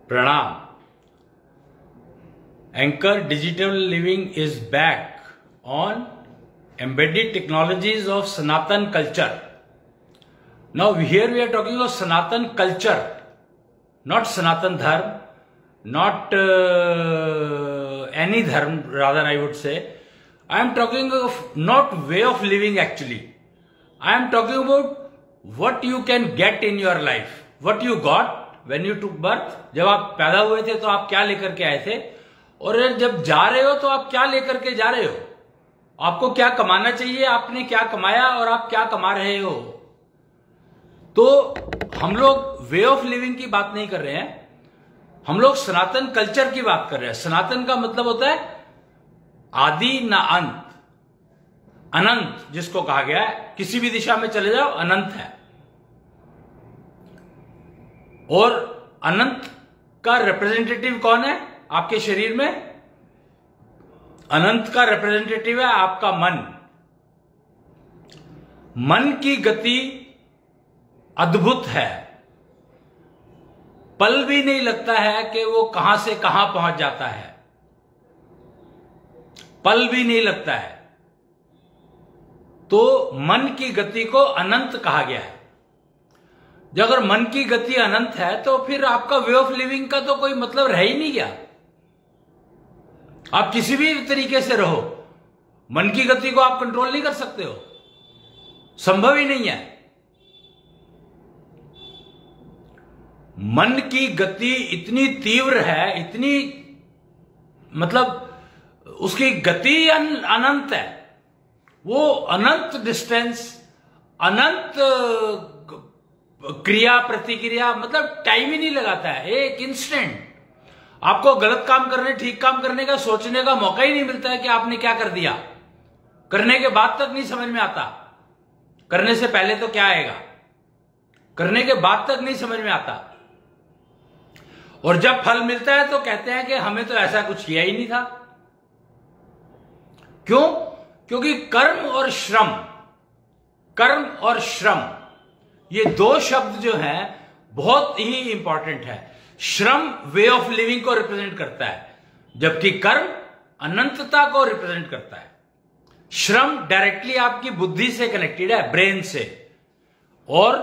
प्रणाम। Anchor digital living is back on embedded technologies of Sanatan culture. Now here we are talking of Sanatan culture, not Sanatan dharma, not any dharma, rather I would say. I am talking of not way of living actually. I am talking about what you can get in your life, what you got when you took birth. जब आप पैदा हुए थे तो आप क्या लेकर के आए थे, और जब जा रहे हो तो आप क्या लेकर के जा रहे हो, आपको क्या कमाना चाहिए, आपने क्या कमाया और आप क्या कमा रहे हो। तो हम लोग वे ऑफ लिविंग की बात नहीं कर रहे हैं, हम लोग सनातन कल्चर की बात कर रहे हैं। सनातन का मतलब होता है आदि ना अंत, अनंत जिसको कहा गया है, किसी भी दिशा में चले जाओ अनंत है। और अनंत का रिप्रेजेंटेटिव कौन है आपके शरीर में? अनंत का रिप्रेजेंटेटिव है आपका मन। मन की गति अद्भुत है, पल भी नहीं लगता है कि वो कहां से कहां पहुंच जाता है, पल भी नहीं लगता है। तो मन की गति को अनंत कहा गया है। जब अगर मन की गति अनंत है तो फिर आपका वे ऑफ लिविंग का तो कोई मतलब रह ही नहीं गया। आप किसी भी तरीके से रहो, मन की गति को आप कंट्रोल नहीं कर सकते हो, संभव ही नहीं है। मन की गति इतनी तीव्र है, इतनी मतलब उसकी गति अनंत है। वो अनंत डिस्टेंस, अनंत क्रिया प्रतिक्रिया, मतलब टाइम ही नहीं लगाता है। एक इंस्टेंट आपको गलत काम करने, ठीक काम करने का सोचने का मौका ही नहीं मिलता है कि आपने क्या कर दिया। करने के बाद तक नहीं समझ में आता, करने से पहले तो क्या आएगा, करने के बाद तक नहीं समझ में आता। और जब फल मिलता है तो कहते हैं कि हमें तो ऐसा कुछ किया ही नहीं था। क्यों? क्योंकि कर्म और श्रम, कर्म और श्रम ये दो शब्द जो हैं बहुत ही इंपॉर्टेंट है। श्रम वे ऑफ लिविंग को रिप्रेजेंट करता है, जबकि कर्म अनंतता को रिप्रेजेंट करता है। श्रम डायरेक्टली आपकी बुद्धि से कनेक्टेड है, ब्रेन से, और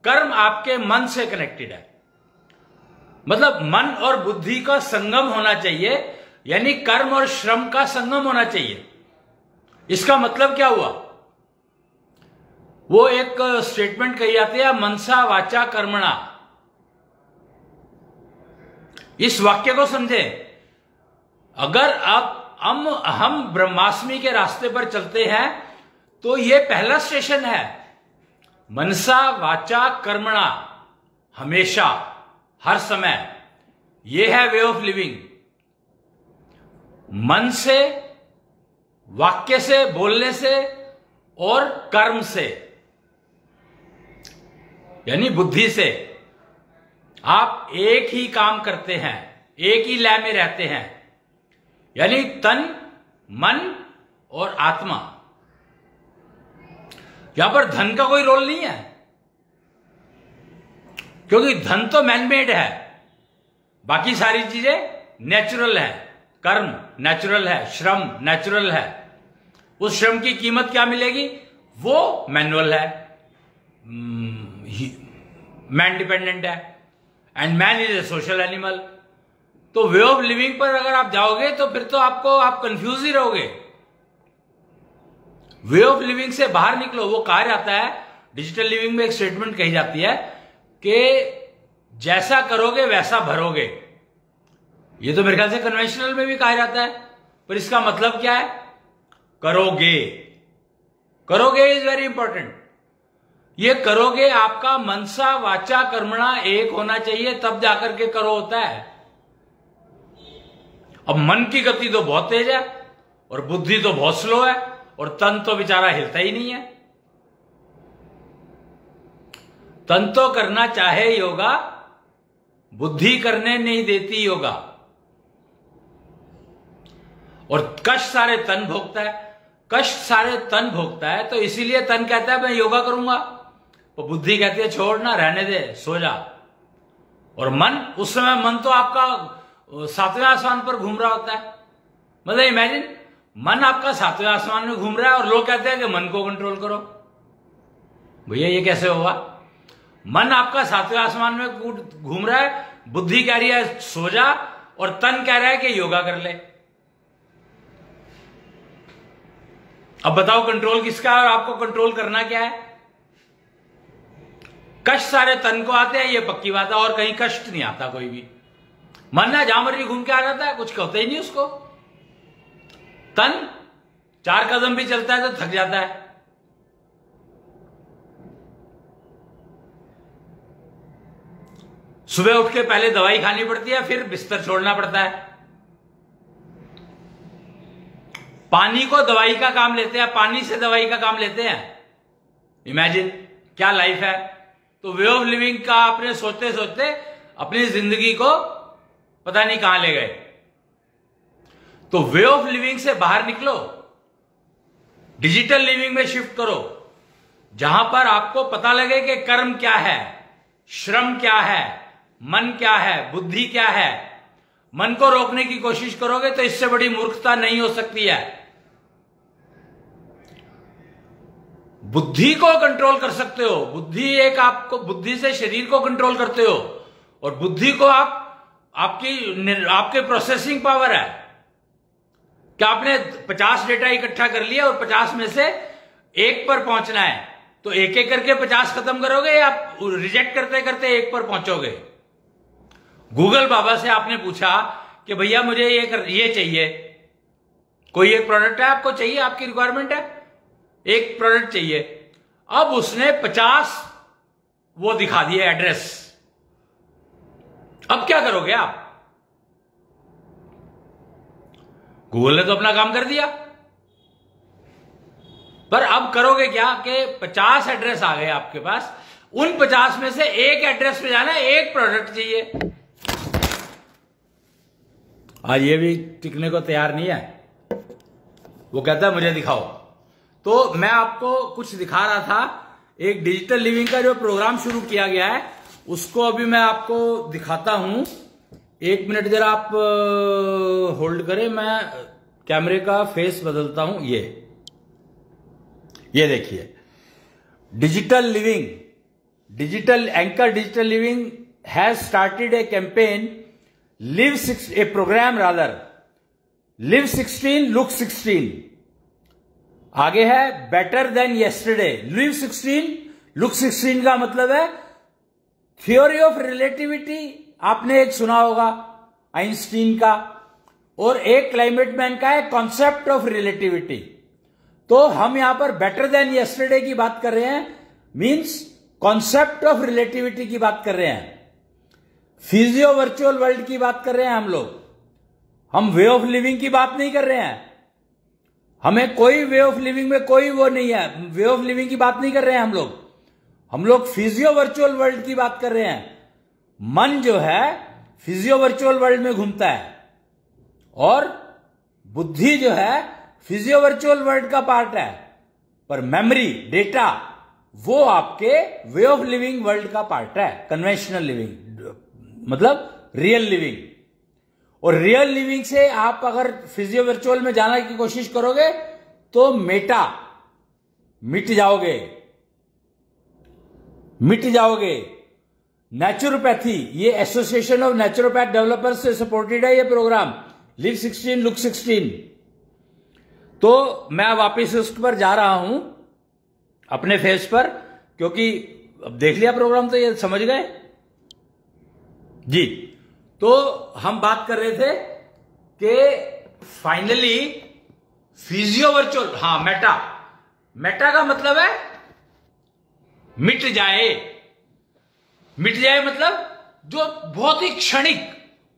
कर्म आपके मन से कनेक्टेड है। मतलब मन और बुद्धि का संगम होना चाहिए, यानी कर्म और श्रम का संगम होना चाहिए। इसका मतलब क्या हुआ? वो एक स्टेटमेंट कही जाती है, मनसा वाचा कर्मणा। इस वाक्य को समझे। अगर आप हम ब्रह्मास्मि के रास्ते पर चलते हैं तो ये पहला स्टेशन है, मनसा वाचा कर्मणा, हमेशा, हर समय। यह है वे ऑफ लिविंग। मन से, वाक्य से, बोलने से और कर्म से, यानी बुद्धि से आप एक ही काम करते हैं, एक ही लय में रहते हैं, यानी तन, मन और आत्मा। यहां पर धन का कोई रोल नहीं है, क्योंकि धन तो मैनमेड है, बाकी सारी चीजें नेचुरल है। कर्म नेचुरल है, श्रम नेचुरल है। उस श्रम की कीमत क्या मिलेगी? वो मैनुअल है, मैन डिपेंडेंट है, and man is a social animal. तो वे ऑफ लिविंग पर अगर आप जाओगे तो फिर तो आप कंफ्यूज ही रहोगे। वे ऑफ लिविंग से बाहर निकलो। वो कहा जाता है, डिजिटल लिविंग में एक स्टेटमेंट कही जाती है कि जैसा करोगे वैसा भरोगे। ये तो मेरे ख्याल से कन्वेंशनल में भी कहा जाता है, पर इसका मतलब क्या है? करोगे। करोगे इज वेरी इंपॉर्टेंट। ये करोगे आपका मनसा वाचा कर्मणा एक होना चाहिए, तब जाकर के करो होता है। अब मन की गति तो बहुत तेज है और बुद्धि तो बहुत स्लो है, और तन तो बेचारा हिलता ही नहीं है। तन तो करना चाहे योगा, बुद्धि करने नहीं देती योगा। और कष्ट सारे तन भोगता है, कष्ट सारे तन भोगता है। तो इसीलिए तन कहता है मैं योगा करूंगा, तो बुद्धि कहती है छोड़ ना, रहने दे, सो जा। और मन, उस समय मन तो आपका 7वें आसमान पर घूम रहा होता है। मतलब इमेजिन, मन आपका 7वें आसमान में घूम रहा है और लोग कहते हैं कि मन को कंट्रोल करो। भैया ये कैसे होगा? मन आपका 7वें आसमान में घूम रहा है, बुद्धि कह रही है सो जा, और तन कह रहा है कि योगा कर ले। अब बताओ कंट्रोल किसका है और आपको कंट्रोल करना क्या है? कष्ट सारे तन को आते हैं, ये पक्की बात है, और कहीं कष्ट नहीं आता कोई भी। मन ना जहां मर्जी घूम के आ जाता है, कुछ कहते ही नहीं उसको। तन 4 कदम भी चलता है तो थक जाता है। सुबह उठ के पहले दवाई खानी पड़ती है, फिर बिस्तर छोड़ना पड़ता है। पानी को दवाई का काम लेते हैं, पानी से दवाई का काम लेते हैं। इमेजिन क्या लाइफ है। तो वे ऑफ लिविंग का आपने सोचते सोचते अपनी जिंदगी को पता नहीं कहां ले गए। तो वे ऑफ लिविंग से बाहर निकलो, डिजिटल लिविंग में शिफ्ट करो, जहां पर आपको पता लगे कि कर्म क्या है, श्रम क्या है, मन क्या है, बुद्धि क्या है। मन को रोकने की कोशिश करोगे तो इससे बड़ी मूर्खता नहीं हो सकती है। बुद्धि को कंट्रोल कर सकते हो, बुद्धि एक आपको, बुद्धि से शरीर को कंट्रोल करते हो, और बुद्धि को आप आपके प्रोसेसिंग पावर है कि आपने 50 डेटा इकट्ठा कर लिया और 50 में से एक पर पहुंचना है, तो एक एक करके 50 खत्म करोगे या आप रिजेक्ट करते करते एक पर पहुंचोगे। गूगल बाबा से आपने पूछा कि भैया मुझे ये चाहिए, कोई एक प्रोडक्ट है आपको चाहिए, आपकी रिक्वायरमेंट है, एक प्रोडक्ट चाहिए। अब उसने 50 वो दिखा दिए एड्रेस। अब क्या करोगे आप? गूगल ने तो अपना काम कर दिया, पर अब करोगे क्या कि 50 एड्रेस आ गए आपके पास, उन 50 में से एक एड्रेस पे जाना है, एक प्रोडक्ट चाहिए। आज ये भी टिकने को तैयार नहीं है, वो कहता है मुझे दिखाओ। तो मैं आपको कुछ दिखा रहा था, एक डिजिटल लिविंग का जो प्रोग्राम शुरू किया गया है उसको अभी मैं आपको दिखाता हूं। 1 मिनट जरा आप होल्ड करें, मैं कैमरे का फेस बदलता हूं। ये देखिए, digital living, digital anchor digital living has started a campaign, a program rather, live 16 look 16। आगे है better than yesterday. Live 16 look 16 का मतलब है थ्योरी ऑफ रिलेटिविटी, आपने एक सुना होगा आइंस्टीन का, और एक क्लाइमेट मैन का है कॉन्सेप्ट ऑफ रिलेटिविटी। तो हम यहां पर बेटर देन येस्टरडे की बात कर रहे हैं, मींस कॉन्सेप्ट ऑफ रिलेटिविटी की बात कर रहे हैं, फिजियो वर्चुअल वर्ल्ड की बात कर रहे हैं हम लोग। हम वे ऑफ लिविंग की बात नहीं कर रहे हैं, हमें कोई वे ऑफ लिविंग में कोई वो नहीं है, वे ऑफ लिविंग की बात नहीं कर रहे हैं हम लोग फिजियो वर्चुअल वर्ल्ड की बात कर रहे हैं। मन जो है फिजियो वर्चुअल वर्ल्ड में घूमता है, और बुद्धि जो है फिजियो वर्चुअल वर्ल्ड का पार्ट है, पर मेमोरी, डेटा, वो आपके वे ऑफ लिविंग वर्ल्ड का पार्ट है, कन्वेंशनल लिविंग, मतलब रियल लिविंग। और रियल लिविंग से आप अगर फिजियो वर्चुअल में जाने की कोशिश करोगे तो मिट जाओगे। नेचुरोपैथी, ये एसोसिएशन ऑफ नेचुरोपैथ डेवलपर्स से सपोर्टेड है ये प्रोग्राम, लिव 16 लुक 16। तो मैं वापिस उस पर जा रहा हूं अपने फेस पर, क्योंकि अब देख लिया प्रोग्राम तो ये समझ गए जी। तो हम बात कर रहे थे कि फाइनली फिजियो वर्चुअल, हाँ मेटा का मतलब है मिट जाए मतलब जो बहुत ही क्षणिक,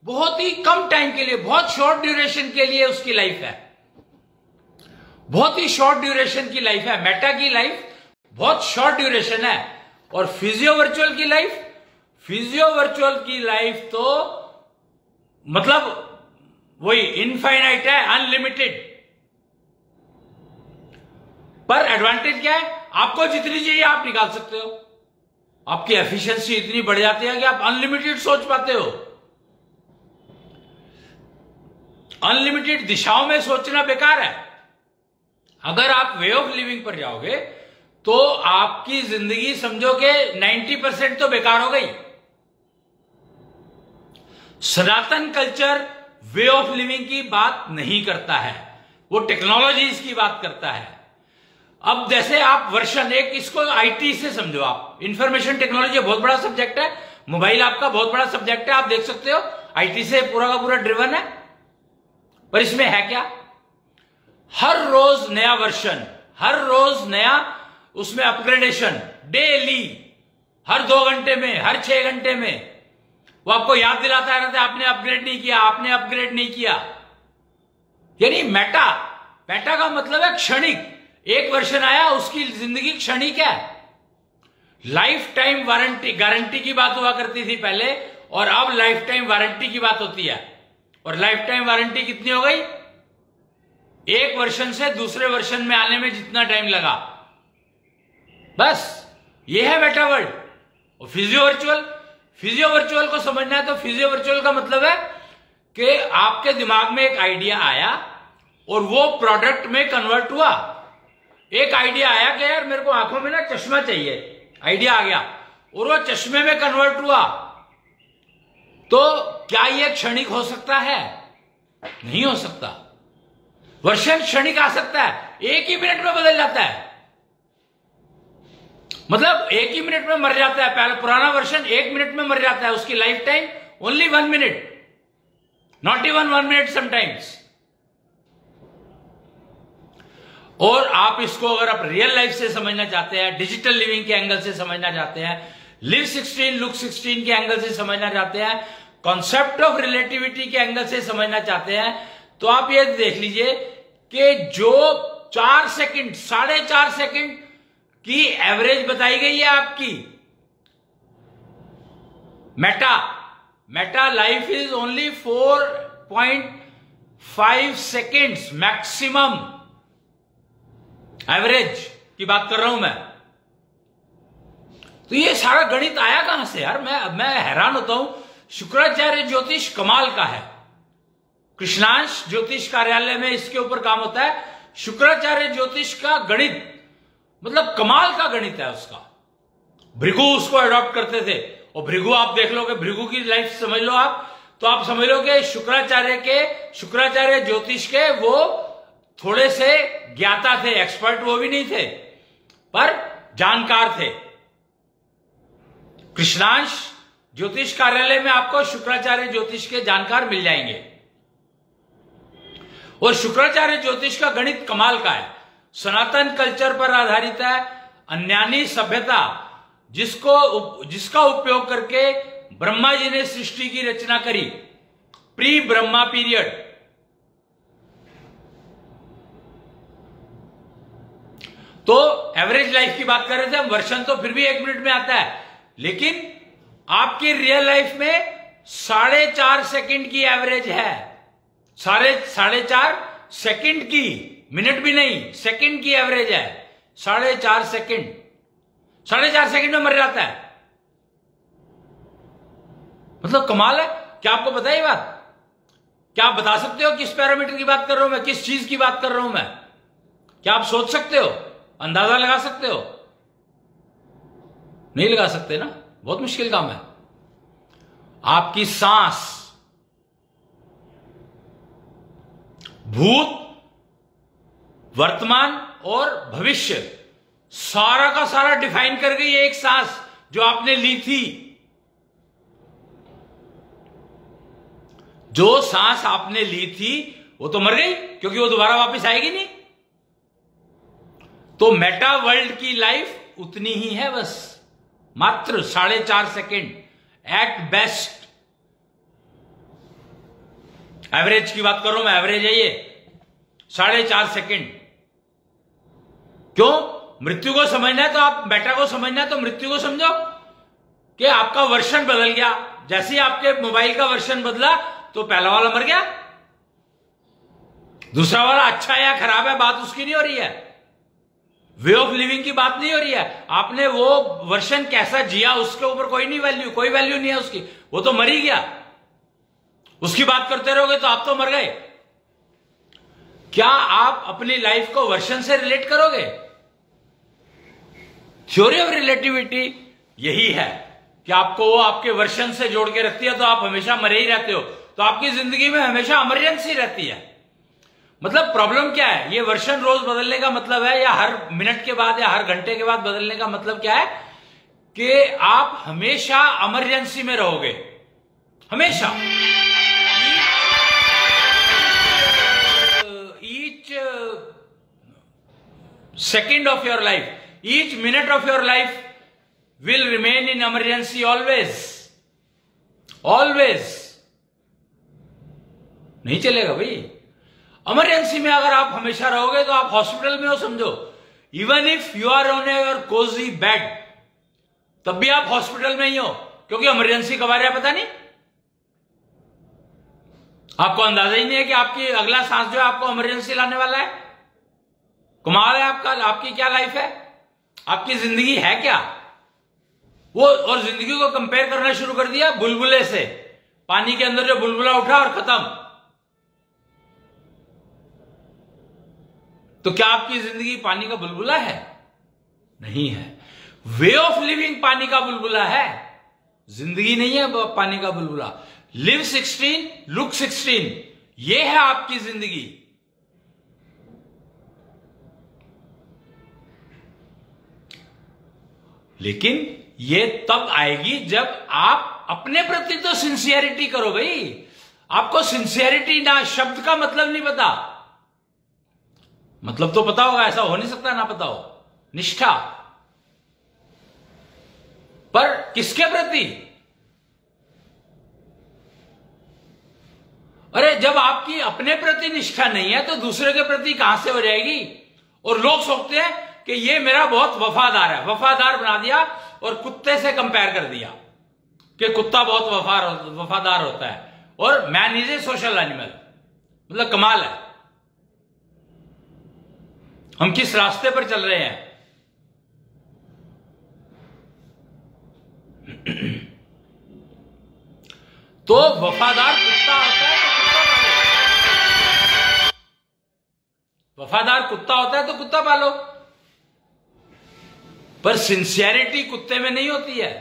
बहुत ही कम टाइम के लिए, बहुत शॉर्ट ड्यूरेशन के लिए उसकी लाइफ है, बहुत ही शॉर्ट ड्यूरेशन की लाइफ है। मेटा की लाइफ बहुत शॉर्ट ड्यूरेशन है, और फिजियो वर्चुअल की लाइफ तो मतलब वही इनफाइनाइट है, अनलिमिटेड। पर एडवांटेज क्या है? आपको जितनी चाहिए आप निकाल सकते हो। आपकी एफिशिएंसी इतनी बढ़ जाती है कि आप अनलिमिटेड सोच पाते हो। अनलिमिटेड दिशाओं में सोचना बेकार है। अगर आप वे ऑफ लिविंग पर जाओगे तो आपकी जिंदगी समझो कि 90% तो बेकार हो गई। सनातन कल्चर वे ऑफ लिविंग की बात नहीं करता है, वो टेक्नोलॉजीज की बात करता है। अब जैसे आप वर्षन एक, इसको आईटी से समझो, आप इंफॉर्मेशन टेक्नोलॉजी बहुत बड़ा सब्जेक्ट है, मोबाइल आपका बहुत बड़ा सब्जेक्ट है, आप देख सकते हो आईटी से पूरा का पूरा ड्रिवन है। पर इसमें है क्या? हर रोज नया वर्षन, हर रोज नया उसमें अपग्रेडेशन, डेली, हर 2 घंटे में, हर 6 घंटे में वो आपको याद दिलाता रहता है आपने अपग्रेड नहीं किया, आपने अपग्रेड नहीं किया। यानी मेटा, मेटा का मतलब है क्षणिक। एक वर्षन आया, उसकी जिंदगी क्षणिक है। लाइफ टाइम वारंटी, गारंटी की बात हुआ करती थी पहले, और अब लाइफ टाइम वारंटी की बात होती है। और लाइफ टाइम वारंटी कितनी हो गई? एक वर्षन से दूसरे वर्षन में आने में जितना टाइम लगा, बस ये है मेटा वर्ल्ड। और फिजियो वर्चुअल, फिजियो वर्चुअल को समझना है तो फिजियो वर्चुअल का मतलब है कि आपके दिमाग में एक आइडिया आया और वो प्रोडक्ट में कन्वर्ट हुआ। एक आइडिया आया कि यार मेरे को आंखों में ना चश्मा चाहिए, आइडिया आ गया और वो चश्मे में कन्वर्ट हुआ। तो क्या यह क्षणिक हो सकता है? नहीं हो सकता। वर्षन क्षणिक आ सकता है, एक ही मिनट में बदल जाता है। मतलब एक ही मिनट में मर जाता है। पहले पुराना वर्षन 1 मिनट में मर जाता है, उसकी life time only 1 minute, not even 1 minute sometimes. और आप इसको अगर आप रियल लाइफ से समझना चाहते हैं, डिजिटल लिविंग के एंगल से समझना चाहते हैं, लिव 16 लुक 16 के एंगल से समझना चाहते हैं, कॉन्सेप्ट ऑफ रिलेटिविटी के एंगल से समझना चाहते हैं, तो आप ये देख लीजिए कि जो 4 सेकंड, 4.5 सेकंड की एवरेज बताई गई है आपकी, Meta life is only 4.5 seconds maximum, average की बात कर रहा हूं मैं। तो ये सारा गणित आया कहां से यार? मैं हैरान होता हूं। शुक्राचार्य ज्योतिष कमाल का है, कृष्णांश ज्योतिष कार्यालय में इसके ऊपर काम होता है। शुक्राचार्य ज्योतिष का गणित मतलब कमाल का गणित है उसका। भृगु उसको अडॉप्ट करते थे, और भृगु आप देख लो कि भृगु की लाइफ समझ लो आप, तो आप समझ लो कि शुक्राचार्य ज्योतिष के वो थोड़े से ज्ञाता थे, एक्सपर्ट वो भी नहीं थे पर जानकार थे। कृष्णांश ज्योतिष कार्यालय में आपको शुक्राचार्य ज्योतिष के जानकार मिल जाएंगे। और शुक्राचार्य ज्योतिष का गणित कमाल का है, सनातन कल्चर पर आधारित है, अन्यानी सभ्यता जिसका उपयोग करके ब्रह्मा जी ने सृष्टि की रचना करी, प्री ब्रह्मा पीरियड। तो एवरेज लाइफ की बात कर रहे थे हम, वर्षन तो फिर भी 1 मिनट में आता है, लेकिन आपकी रियल लाइफ में 4.5 सेकंड की एवरेज है। 4.5 सेकंड की, मिनट भी नहीं, सेकंड की एवरेज है 4.5 सेकंड। 4.5 सेकंड में मर जाता है। मतलब कमाल है। क्या आपको पता है ये बात? क्या आप बता सकते हो किस पैरामीटर की बात कर रहा हूं मैं, किस चीज की बात कर रहा हूं मैं? क्या आप सोच सकते हो, अंदाजा लगा सकते हो? नहीं लगा सकते ना, बहुत मुश्किल काम है। आपकी सांस भूत, वर्तमान और भविष्य सारा का सारा डिफाइन कर गई है एक सांस जो आपने ली थी। जो सांस आपने ली थी वो तो मर गई, क्योंकि वो दोबारा वापस आएगी नहीं। तो मेटा वर्ल्ड की लाइफ उतनी ही है, बस मात्र 4.5 सेकेंड एट बेस्ट। एवरेज की बात कर रहा हूं मैं, एवरेज है ये 4.5 सेकेंड। क्यों? मृत्यु को समझना है तो आप मेटा को समझना है तो मृत्यु को समझो कि आपका वर्षन बदल गया। जैसे ही आपके मोबाइल का वर्षन बदला तो पहला वाला मर गया, दूसरा वाला अच्छा है या खराब है बात उसकी नहीं हो रही है। वे ऑफ लिविंग की बात नहीं हो रही है। आपने वो वर्षन कैसा जिया उसके ऊपर कोई वैल्यू नहीं है उसकी, वो तो मर ही गया। उसकी बात करते रहोगे तो आप तो मर गए। क्या आप अपनी लाइफ को वर्षन से रिलेट करोगे? थ्योरी ऑफ रिलेटिविटी यही है कि आपको वो आपके वर्षन से जोड़ के रखती है, तो आप हमेशा मरे ही रहते हो, तो आपकी जिंदगी में हमेशा इमरजेंसी रहती है। मतलब प्रॉब्लम क्या है? ये वर्षन रोज बदलने का मतलब है, या हर मिनट के बाद या हर घंटे के बाद बदलने का मतलब क्या है? कि आप हमेशा इमरजेंसी में रहोगे, हमेशा। Each second of your life, each minute of your life will remain in emergency always. नहीं चलेगा भाई। इमरजेंसी में अगर आप हमेशा रहोगे तो आप हॉस्पिटल में हो, समझो। Even if you are on your cozy bed, तब भी आप हॉस्पिटल में ही हो, क्योंकि इमरजेंसी कब आ रहा है पता नहीं। आपको अंदाजा ही नहीं है कि आपकी अगला सांस जो है आपको इमरजेंसी लाने वाला है। कमाल है आपकी क्या लाइफ है, आपकी जिंदगी है क्या वो। और जिंदगी को कंपेयर करना शुरू कर दिया बुलबुले से। पानी के अंदर जो बुलबुला उठा और खत्म। तो क्या आपकी जिंदगी पानी का बुलबुला है? नहीं है। वे ऑफ लिविंग पानी का बुलबुला है, जिंदगी नहीं है पानी का बुलबुला। लिव 16, लुक 16, ये है आपकी जिंदगी। लेकिन ये तब आएगी जब आप अपने प्रति तो सिंसियरिटी करो भाई। आपको सिंसियरिटी ना शब्द का मतलब नहीं पता, मतलब तो पता होगा, ऐसा हो नहीं सकता ना पता हो। निष्ठा, पर किसके प्रति? अरे जब आपकी अपने प्रति निष्ठा नहीं है तो दूसरे के प्रति कहां से हो जाएगी? और लोग सोचते हैं कि ये मेरा बहुत वफादार है, वफादार बना दिया और कुत्ते से कंपेयर कर दिया कि कुत्ता बहुत वफादार होता है और man is a social animal. मतलब कमाल है, हम किस रास्ते पर चल रहे हैं। तो वफादार कुत्ता होता है तो कुत्ता पालो, वफादार कुत्ता होता है तो कुत्ता पालो। पर सिंसियरिटी कुत्ते में नहीं होती है।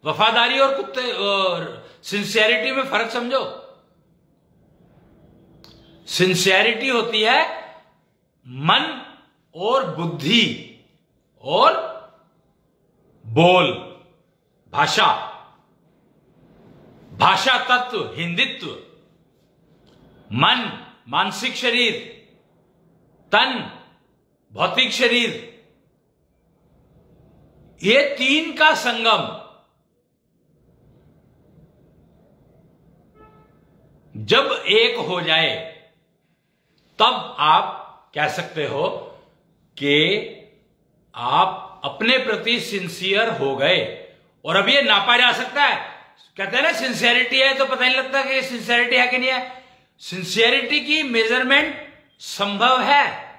वफादारी और कुत्ते और सिंसियरिटी में फर्क समझो। सिंसियरिटी होती है मन और बुद्धि और बोल, भाषा, भाषा तत्व, हिंदित्व, मन मानसिक शरीर, तन भौतिक शरीर, ये तीन का संगम। जब एक हो जाए तब आप कह सकते हो कि आप अपने प्रति सिंसियर हो गए। और अब ये नापा जा सकता है। कहते हैं ना सिंसियरिटी है तो पता नहीं लगता कि सिंसियरिटी है कि नहीं है। सिंसियरिटी की मेजरमेंट संभव है,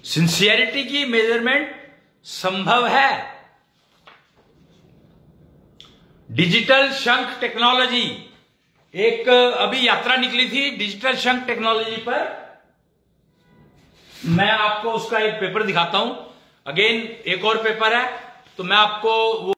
सिंसियरिटी की मेजरमेंट संभव है। डिजिटल शंख टेक्नोलॉजी, एक अभी यात्रा निकली थी डिजिटल शंख टेक्नोलॉजी पर। मैं आपको उसका एक पेपर दिखाता हूं। अगेन एक और पेपर है, तो मैं आपको वो